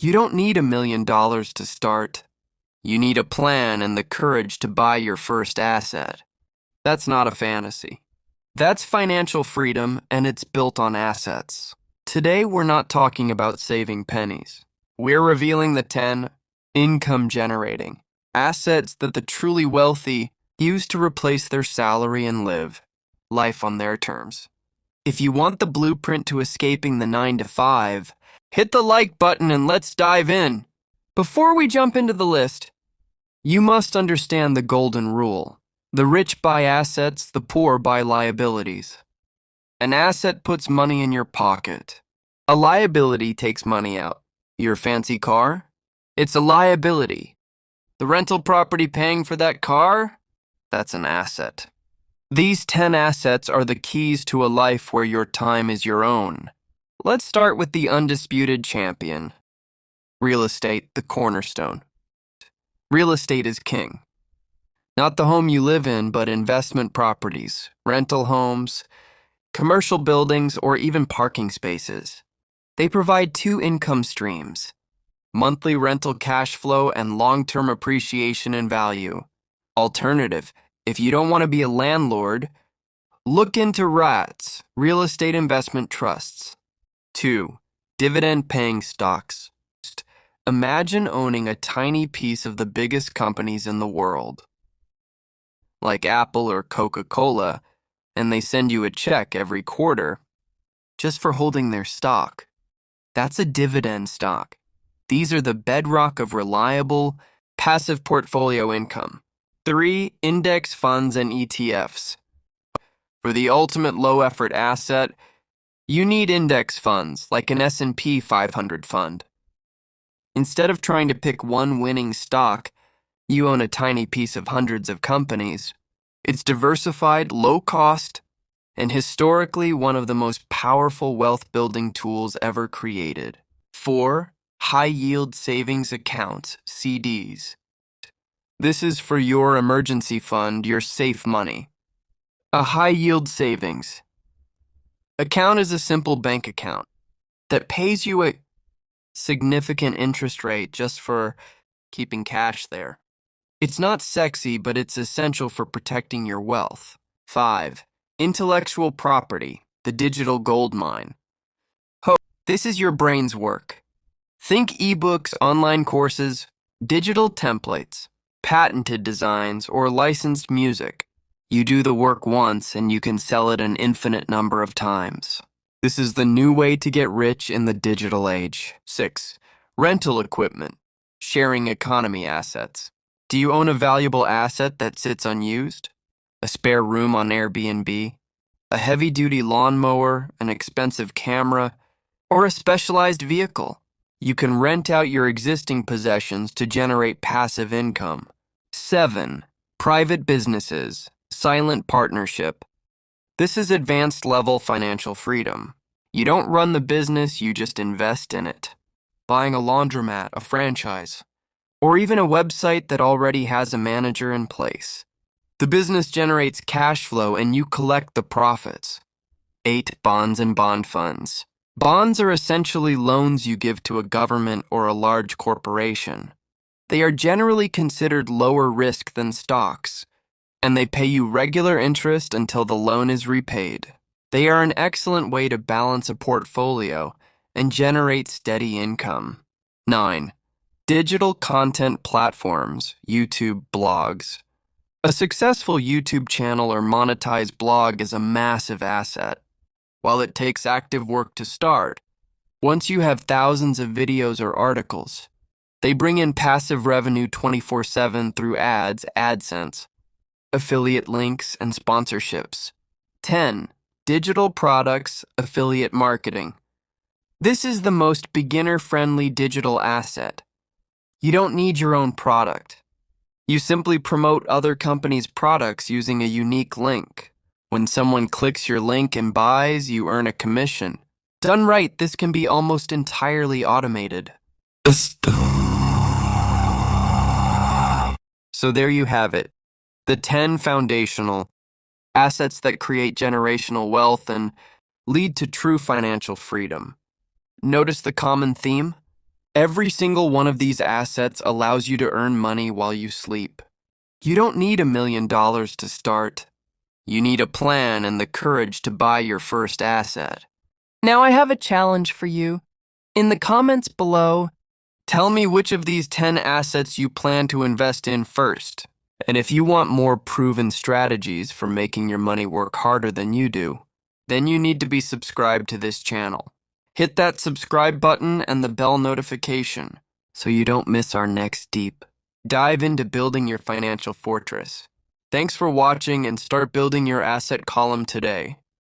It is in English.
You don't need $1 million to start. You need a plan and the courage to buy your first asset. That's not a fantasy. That's financial freedom, and it's built on assets. Today, we're not talking about saving pennies. We're revealing the 10 income-generating assets that the truly wealthy use to replace their salary and live life on their terms. If you want the blueprint to escaping the 9 to 5, hit the like button and let's dive in. Before we jump into the list, you must understand the golden rule. The rich buy assets, the poor buy liabilities. An asset puts money in your pocket. A liability takes money out. Your fancy car? It's a liability. The rental property paying for that car? That's an asset. These 10 assets are the keys to a life where your time is your own. Let's start with the undisputed champion. Real estate, the cornerstone. Real estate is king. Not the home you live in, but investment properties, rental homes, commercial buildings, or even parking spaces. They provide 2 income streams: monthly rental cash flow and long-term appreciation in value. Alternative, if you don't want to be a landlord, look into REITs, real estate investment trusts. 2. Dividend-paying stocks. Imagine owning a tiny piece of the biggest companies in the world, like Apple or Coca-Cola, and they send you a check every quarter just for holding their stock. That's a dividend stock. These are the bedrock of reliable, passive portfolio income. 3. Index funds and ETFs. For the ultimate low-effort asset, you need index funds like an S&P 500 fund. Instead of trying to pick one winning stock, you own a tiny piece of hundreds of companies. It's diversified, low-cost, and historically one of the most powerful wealth-building tools ever created. 4. High-yield savings accounts, CDs. This is for your emergency fund, your safe money. A high-yield savings account is a simple bank account that pays you a significant interest rate just for keeping cash there. It's not sexy, but it's essential for protecting your wealth. 5. Intellectual property, the digital gold mine. This is your brain's work. Think ebooks, online courses, digital templates, patented designs, or licensed music. You do the work once and you can sell it an infinite number of times. This is the new way to get rich in the digital age. 6. Rental equipment, sharing economy assets. Do you own a valuable asset that sits unused? A spare room on Airbnb? A heavy-duty lawnmower, an expensive camera, or a specialized vehicle? You can rent out your existing possessions to generate passive income. 7. Private businesses, silent partnership. This is advanced level financial freedom. You don't run the business, you just invest in it. Buying a laundromat, a franchise, or even a website that already has a manager in place. The business generates cash flow and you collect the profits. 8. Bonds and bond funds. Bonds are essentially loans you give to a government or a large corporation. They are generally considered lower risk than stocks, and they pay you regular interest until the loan is repaid. They are an excellent way to balance a portfolio and generate steady income. 9. Digital content platforms, YouTube blogs. A successful YouTube channel or monetized blog is a massive asset. While it takes active work to start, once you have thousands of videos or articles, they bring in passive revenue 24/7 through ads, AdSense, affiliate links, and sponsorships. 10. Digital products, affiliate marketing. This is the most beginner-friendly digital asset. You don't need your own product. You simply promote other companies' products using a unique link. When someone clicks your link and buys, you earn a commission. Done right, this can be almost entirely automated. So there you have it. The 10 foundational assets that create generational wealth and lead to true financial freedom. Notice the common theme? Every single one of these assets allows you to earn money while you sleep. You don't need $1 million to start. You need a plan and the courage to buy your first asset. Now I have a challenge for you. In the comments below, tell me which of these 10 assets you plan to invest in first. And if you want more proven strategies for making your money work harder than you do, then you need to be subscribed to this channel. Hit that subscribe button and the bell notification so you don't miss our next deep dive into building your financial fortress. Thanks for watching and start building your asset column today.